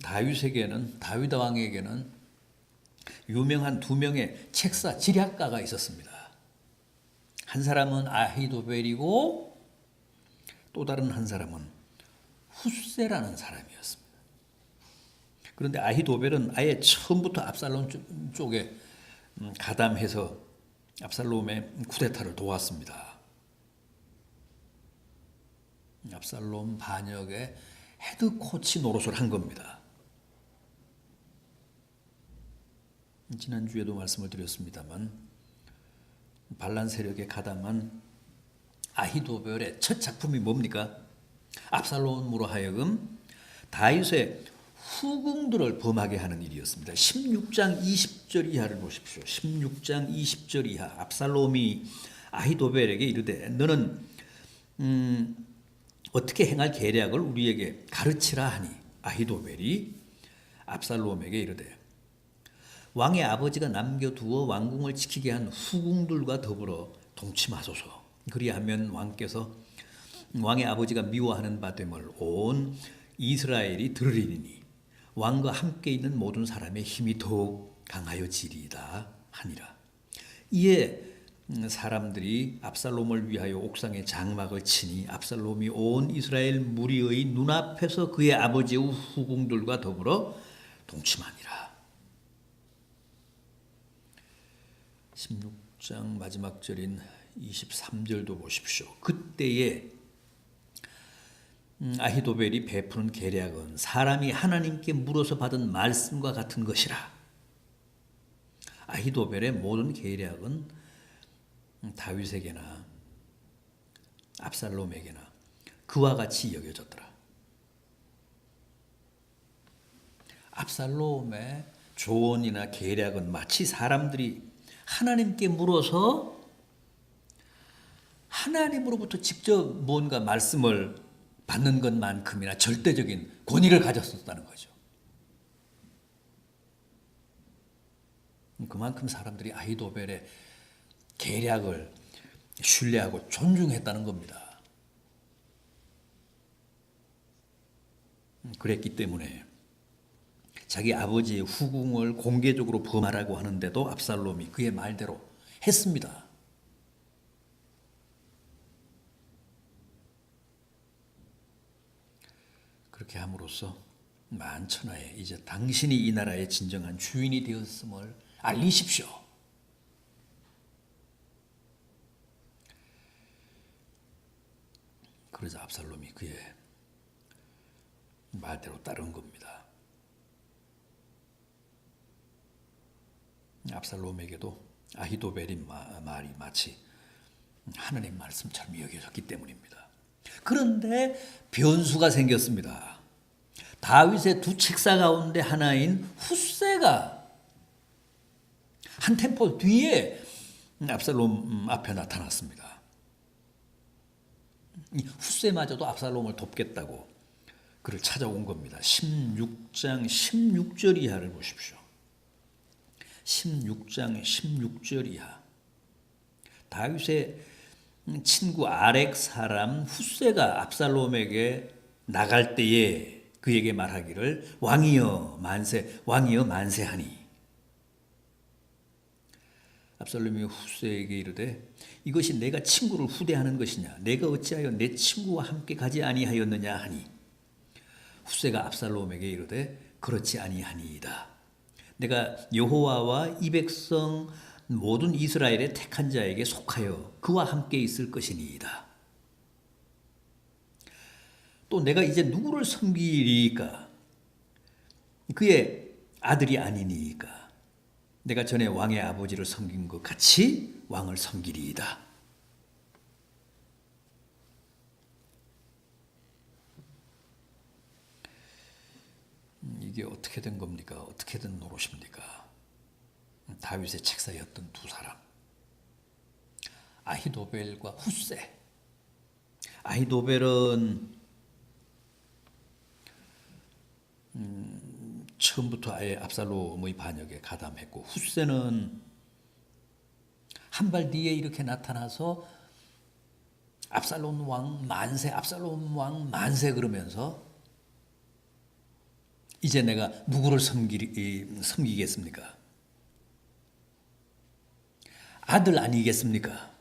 다윗 왕에게는 유명한 두 명의 책사 지략가가 있었습니다. 한 사람은 아히도벨이고 또 다른 한 사람은 훗세라는 사람이었습니다. 그런데 아히도벨은 아예 처음부터 압살롬 쪽에 가담해서 압살롬의 쿠데타를 도왔습니다. 압살롬 반역의 헤드코치 노릇을 한 겁니다. 지난주에도 말씀을 드렸습니다만 반란 세력에 가담한 아히도벨의 첫 작품이 뭡니까? 압살롬으로 하여금 다윗의 후궁들을 범하게 하는 일이었습니다. 16장 20절 이하를 보십시오. 16장 20절 이하 압살롬이 아히도벨에게 이르되 너는 어떻게 행할 계략을 우리에게 가르치라 하니 아히도벨이 압살롬에게 이르되 왕의 아버지가 남겨두어 왕궁을 지키게 한 후궁들과 더불어 동침하소서. 그리하면 왕의 아버지가 미워하는 바 됨을 온 이스라엘이 들으리니 왕과 함께 있는 모든 사람의 힘이 더욱 강하여지리이다 하니라. 이에 사람들이 압살롬을 위하여 옥상에 장막을 치니 압살롬이 온 이스라엘 무리의 눈앞에서 그의 아버지의 후궁들과 더불어 동침하니라. 16장 마지막 절인 23절도 보십시오. 그때에 아히도벨이 베푸는 계략은 사람이 하나님께 물어서 받은 말씀과 같은 것이라. 아히도벨의 모든 계략은 다윗에게나 압살롬에게나 그와 같이 여겨졌더라. 압살롬의 조언이나 계략은 마치 사람들이 하나님께 물어서 하나님으로부터 직접 뭔가 말씀을 받는 것만큼이나 절대적인 권위를 가졌었다는 거죠. 그만큼 사람들이 아히도벨의 계략을 신뢰하고 존중했다는 겁니다. 그랬기 때문에 자기 아버지의 후궁을 공개적으로 범하라고 하는데도 압살롬이 그의 말대로 했습니다. 그렇게 함으로써 만천하에 이제 당신이 이 나라의 진정한 주인이 되었음을 알리십시오. 그러자 압살롬이 그의 말대로 따른 겁니다. 압살롬에게도 아히도벨의 말이 마치 하나님 말씀처럼 여겨졌기 때문입니다. 그런데 변수가 생겼습니다. 다윗의 두 책사 가운데 하나인 훗세가 한 템포 뒤에 압살롬 앞에 나타났습니다. 훗세마저도 압살롬을 돕겠다고 그를 찾아온 겁니다. 16장 16절 이하를 보십시오. 16장 16절 이하 다윗의 친구 아렉 사람 훗세가 압살롬에게 나갈 때에 그에게 말하기를 왕이여 만세하니 압살롬이 훗세에게 이르되 이것이 내가 친구를 후대하는 것이냐 내가 어찌하여 내 친구와 함께 가지 아니하였느냐 하니 훗세가 압살롬에게 이르되 그렇지 아니하니이다. 내가 여호와와 이 백성 모든 이스라엘의 택한 자에게 속하여 그와 함께 있을 것이니이다. 또 내가 이제 누구를 섬기리까? 그의 아들이 아니니까 내가 전에 왕의 아버지를 섬긴 것 같이 왕을 섬기리이다. 이게 어떻게 된 겁니까? 어떻게 된 노릇입니까? 다윗의 책사였던 두 사람 아히도벨과 훗세. 아히도벨은 처음부터 아예 압살롬의 반역에 가담했고 훗세는 한 발 뒤에 이렇게 나타나서 압살롬 왕 만세 그러면서 이제 내가 누구를 섬기겠습니까? 아들 아니겠습니까?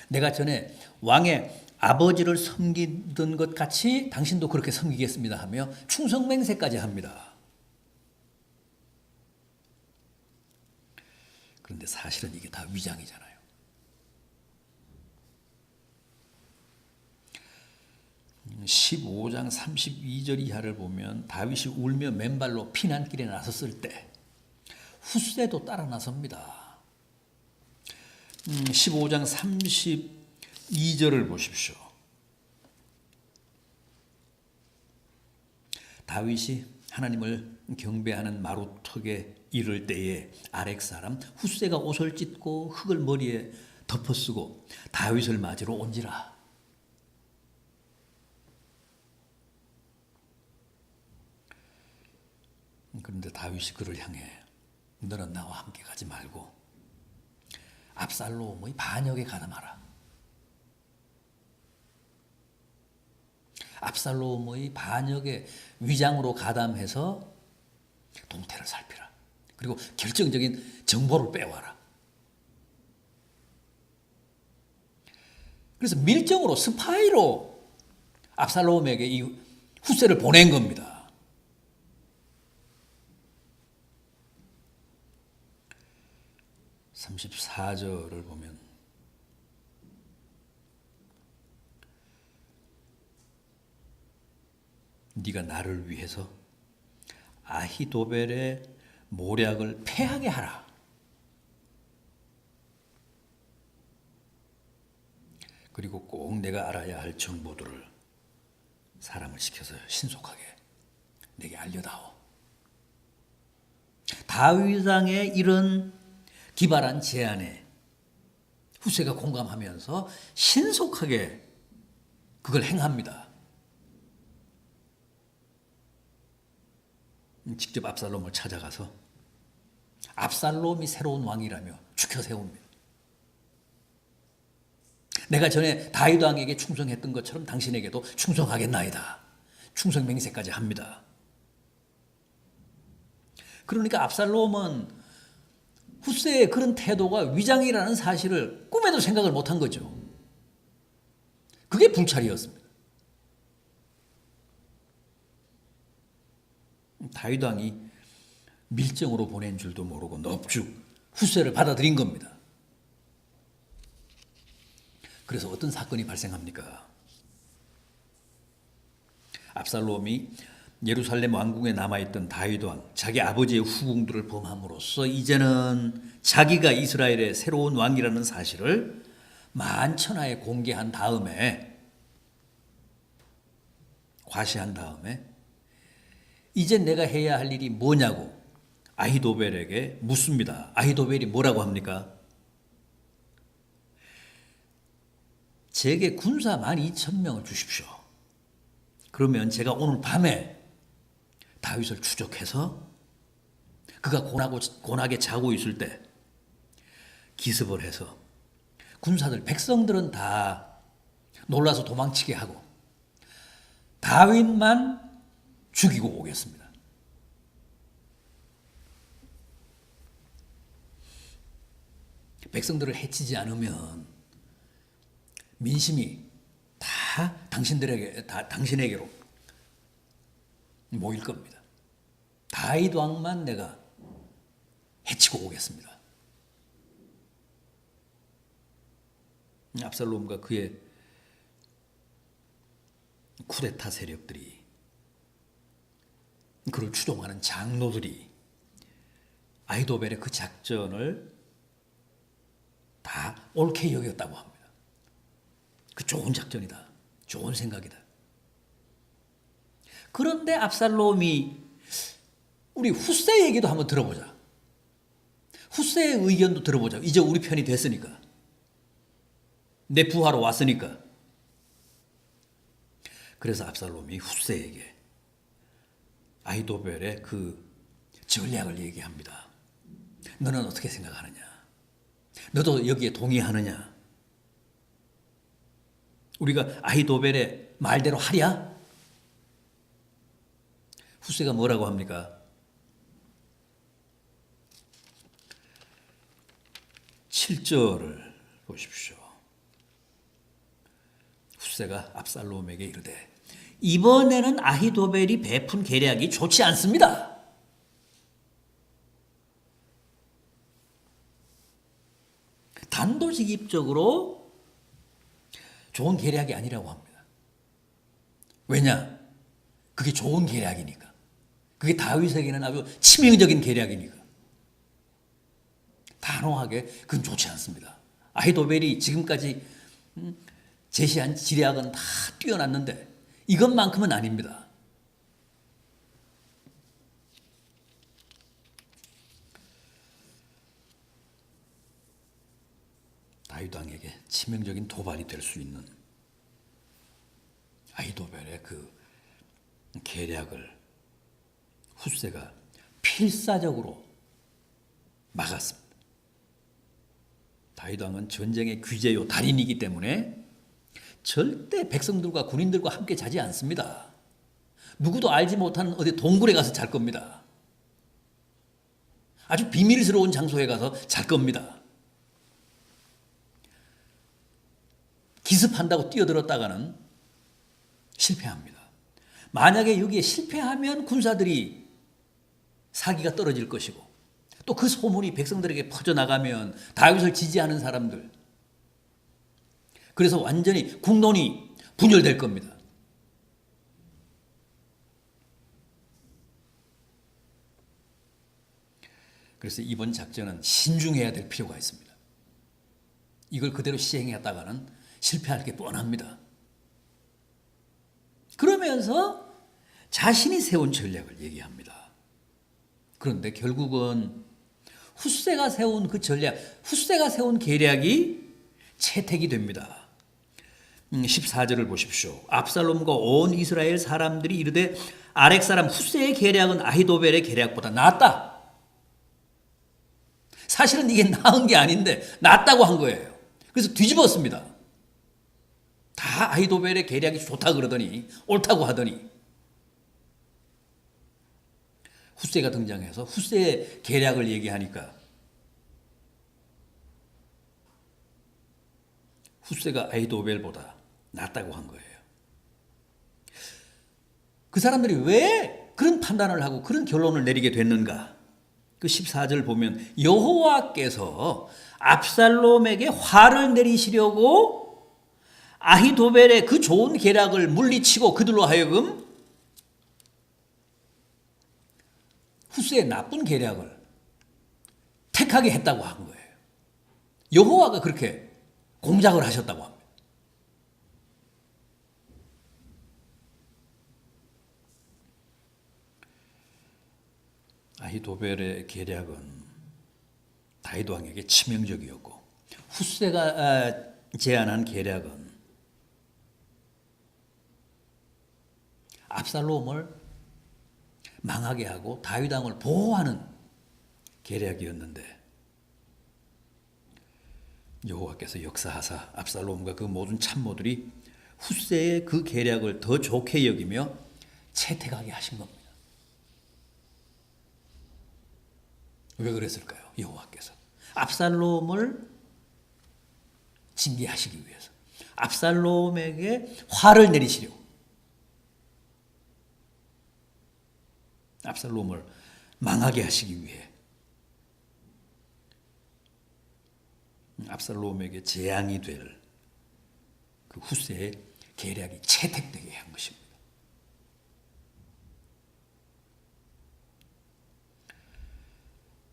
내가 전에 왕의 아버지를 섬기던 것 같이 당신도 그렇게 섬기겠습니다 하며 충성맹세까지 합니다. 그런데 사실은 이게 다 위장이잖아요. 15장 32절 이하를 보면 다윗이 울며 맨발로 피난길에 나섰을 때 훗새도 따라 나섭니다. 15장 32절을 보십시오. 다윗이 하나님을 경배하는 마루턱에 이를 때에 아렉 사람 훗새가 옷을 찢고 흙을 머리에 덮어쓰고 다윗을 맞으러 온지라. 그런데 다윗이 그를 향해 너는 나와 함께 가지 말고 압살롬의 반역에 가담하라. 압살롬의 반역에 위장으로 가담해서 동태를 살피라. 그리고 결정적인 정보를 빼와라. 그래서 밀정으로 스파이로 압살롬에게 이 훗새를 보낸 겁니다. 34절을 보면 네가 나를 위해서 아히도벨의 모략을 패하게 하라. 그리고 꼭 내가 알아야 할 정보들을 사람을 시켜서 신속하게 내게 알려다오. 다윗 왕의 이런 기발한 제안에 훗새가 공감하면서 신속하게 그걸 행합니다. 직접 압살롬을 찾아가서 압살롬이 새로운 왕이라며 추켜 세웁니다. 내가 전에 다윗 왕에게 충성했던 것처럼 당신에게도 충성하겠나이다. 충성 맹세까지 합니다. 그러니까 압살롬은 훗새의 그런 태도가 위장이라는 사실을 꿈에도 생각을 못한 거죠. 그게 불찰이었습니다. 다윗 왕이 밀정으로 보낸 줄도 모르고 넙죽 훗새를 받아들인 겁니다. 그래서 어떤 사건이 발생합니까? 압살롬이 예루살렘 왕궁에 남아있던 다윗 왕, 자기 아버지의 후궁들을 범함으로써 이제는 자기가 이스라엘의 새로운 왕이라는 사실을 만천하에 공개한 다음에, 과시한 다음에 이제 내가 해야 할 일이 뭐냐고 아히도벨에게 묻습니다. 아히도벨이 뭐라고 합니까? 제게 군사 12,000명을 주십시오. 그러면 제가 오늘 밤에 다윗을 추적해서 그가 곤하게 자고 있을 때 기습을 해서 군사들, 백성들은 다 놀라서 도망치게 하고 다윗만 죽이고 오겠습니다. 백성들을 해치지 않으면 민심이 다 당신에게로 모일 겁니다. 다윗 왕만 내가 해치고 오겠습니다. 압살롬과 그의 쿠데타 세력들이, 그를 추종하는 장로들이 아히도벨의 그 작전을 다 옳게 여겼다고 합니다. 그 좋은 작전이다. 좋은 생각이다. 그런데 압살롬이 우리 훗새 얘기도 한번 들어보자. 훗새의 의견도 들어보자. 이제 우리 편이 됐으니까. 내 부하로 왔으니까. 그래서 압살롬이 훗새에게 아히도벨의 그 전략을 얘기합니다. 너는 어떻게 생각하느냐? 너도 여기에 동의하느냐? 우리가 아히도벨의 말대로 하랴? 후세가 뭐라고 합니까? 7절을 보십시오. 후세가 압살롬에게 이르되 이번에는 아히도벨이 베푼 계략이 좋지 않습니다. 단도직입적으로 좋은 계략이 아니라고 합니다. 왜냐? 그게 좋은 계략이니까. 그게 다윗에게는 아주 치명적인 계략이니까. 단호하게 그건 좋지 않습니다. 아히도벨이 지금까지 제시한 지략은 다 뛰어났는데 이것만큼은 아닙니다. 다윗 왕에게 치명적인 도발이 될 수 있는 아히도벨의 그 계략을 후세가 필사적으로 막았습니다. 다윗 왕은 전쟁의 귀재요 달인이기 때문에 절대 백성들과 군인들과 함께 자지 않습니다. 누구도 알지 못하는 어디 동굴에 가서 잘 겁니다. 아주 비밀스러운 장소에 가서 잘 겁니다. 기습한다고 뛰어들었다가는 실패합니다. 만약에 여기에 실패하면 군사들이 사기가 떨어질 것이고 또 그 소문이 백성들에게 퍼져나가면 다윗을 지지하는 사람들, 그래서 완전히 국론이 분열될 겁니다. 그래서 이번 작전은 신중해야 될 필요가 있습니다. 이걸 그대로 시행했다가는 실패할 게 뻔합니다. 그러면서 자신이 세운 전략을 얘기합니다. 그런데 결국은 후세가 세운 그 전략, 후세가 세운 계략이 채택이 됩니다. 14절을 보십시오. 압살롬과 온 이스라엘 사람들이 이르되 아렉 사람 후세의 계략은 아히도벨의 계략보다 낫다. 사실은 이게 나은 게 아닌데 낫다고 한 거예요. 그래서 뒤집었습니다. 다 아히도벨의 계략이 좋다 그러더니 옳다고 하더니 후세가 등장해서 후세의 계략을 얘기하니까 후세가 아히도벨보다 낫다고 한 거예요. 그 사람들이 왜 그런 판단을 하고 그런 결론을 내리게 됐는가? 그 14절 보면 여호와께서 압살롬에게 화를 내리시려고 아히도벨의 그 좋은 계략을 물리치고 그들로 하여금 후세의 나쁜 계략을 택하게 했다고 한 거예요. 여호와가 그렇게 공작을 하셨다고 합니다. 아히도벨의 계략은 다윗 왕에게 치명적이었고 후세가 제안한 계략은 압살롬을 망하게 하고 다윗 왕을 보호하는 계략이었는데 여호와께서 역사하사 압살롬과 그 모든 참모들이 후세의 그 계략을 더 좋게 여기며 채택하게 하신 겁니다. 왜 그랬을까요? 여호와께서 압살롬을 징계하시기 위해서, 압살롬에게 화를 내리시려고, 압살롬을 망하게 하시기 위해 압살롬에게 재앙이 될 그 후세의 계략이 채택되게 한 것입니다.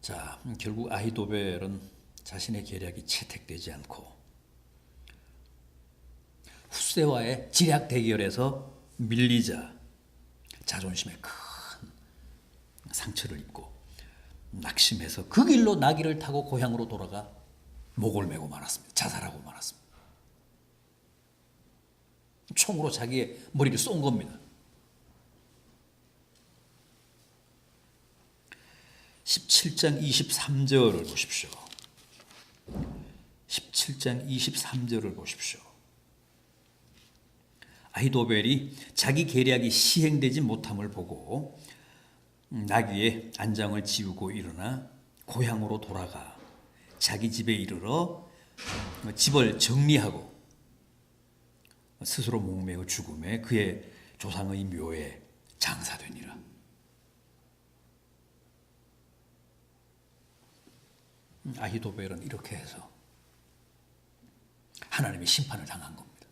자, 결국 아히도벨은 자신의 계략이 채택되지 않고 후세와의 지략 대결에서 밀리자 자존심에 큰 상처를 입고 낙심해서 그 길로 나귀를 타고 고향으로 돌아가 목을 메고 말았습니다. 자살하고 말았습니다. 총으로 자기의 머리를 쏜 겁니다. 17장 23절을 보십시오. 17장 23절을 보십시오. 아히도벨이 자기 계략이 시행되지 못함을 보고 나귀의 안장을 지우고 일어나 고향으로 돌아가 자기 집에 이르러 집을 정리하고 스스로 목매어 죽음에 그의 조상의 묘에 장사되니라. 아히도벨은 이렇게 해서 하나님의 심판을 당한 겁니다.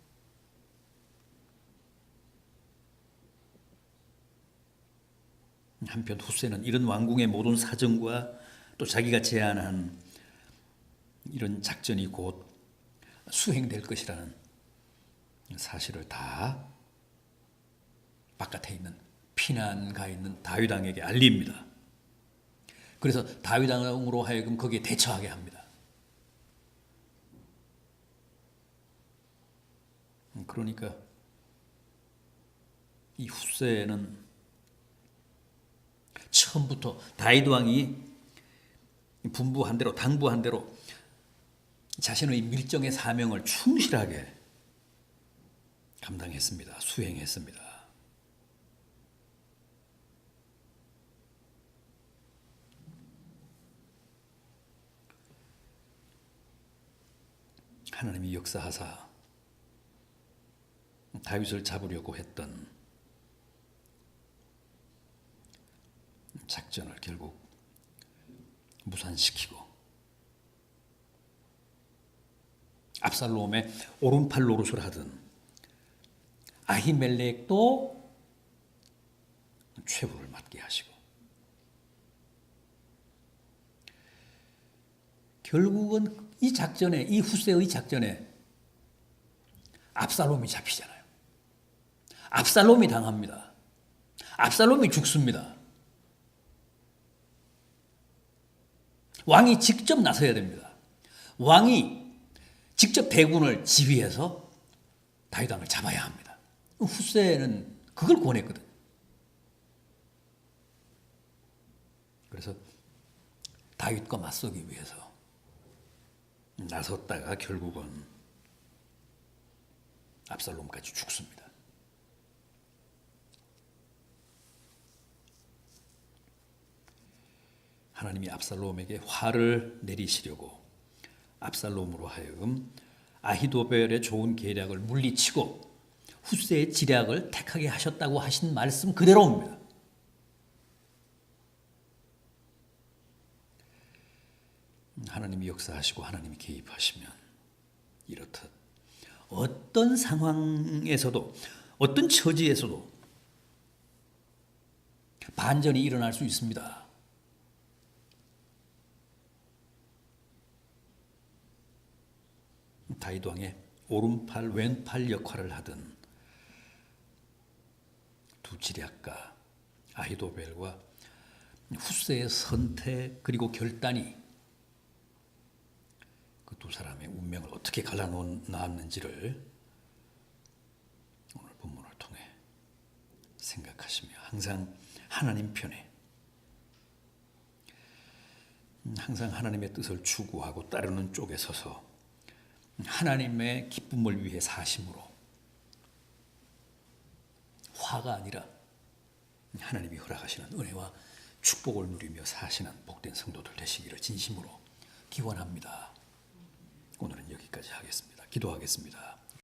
한편 후세는 이런 왕궁의 모든 사정과 또 자기가 제안한 이런 작전이 곧 수행될 것이라는 사실을 다 바깥에 있는 피난가 있는 다윗 왕에게 알립니다. 그래서 다윗 왕으로 하여금 거기에 대처하게 합니다. 그러니까 이 후세는 처음부터 다윗 왕이 분부한 대로 당부한 대로 자신의 밀정의 사명을 충실하게 감당했습니다. 수행했습니다. 하나님이 역사하사 다윗을 잡으려고 했던 작전을 결국 무산시키고 압살롬의 오른팔 노릇을 하던 아히멜렉도 최후를 맞게 하시고 결국은 이 작전에 이 후세의 작전에 압살롬이 잡히잖아요. 압살롬이 당합니다. 압살롬이 죽습니다. 왕이 직접 나서야 됩니다. 왕이 직접 대군을 지휘해서 다윗 왕을 잡아야 합니다. 후세는 그걸 권했거든. 그래서 다윗과 맞서기 위해서 나섰다가 결국은 압살롬까지 죽습니다. 하나님이 압살롬에게 화를 내리시려고 압살롬으로 하여금 아히도벨의 좋은 계략을 물리치고 후세의 지략을 택하게 하셨다고 하신 말씀 그대로입니다. 하나님이 역사하시고 하나님이 개입하시면 이렇듯 어떤 상황에서도 어떤 처지에서도 반전이 일어날 수 있습니다. 다윗 왕의 오른팔 왼팔 역할을 하던 두 지략가 아히도벨과 후세의 선택 그리고 결단이 그 두 사람의 운명을 어떻게 갈라놓았는지를 오늘 본문을 통해 생각하시며 항상 하나님 편에 항상 하나님의 뜻을 추구하고 따르는 쪽에 서서 하나님의 기쁨을 위해 사심으로 화가 아니라 하나님이 허락하시는 은혜와 축복을 누리며 사시는 복된 성도들 되시기를 진심으로 기원합니다. 오늘은 여기까지 하겠습니다. 기도하겠습니다.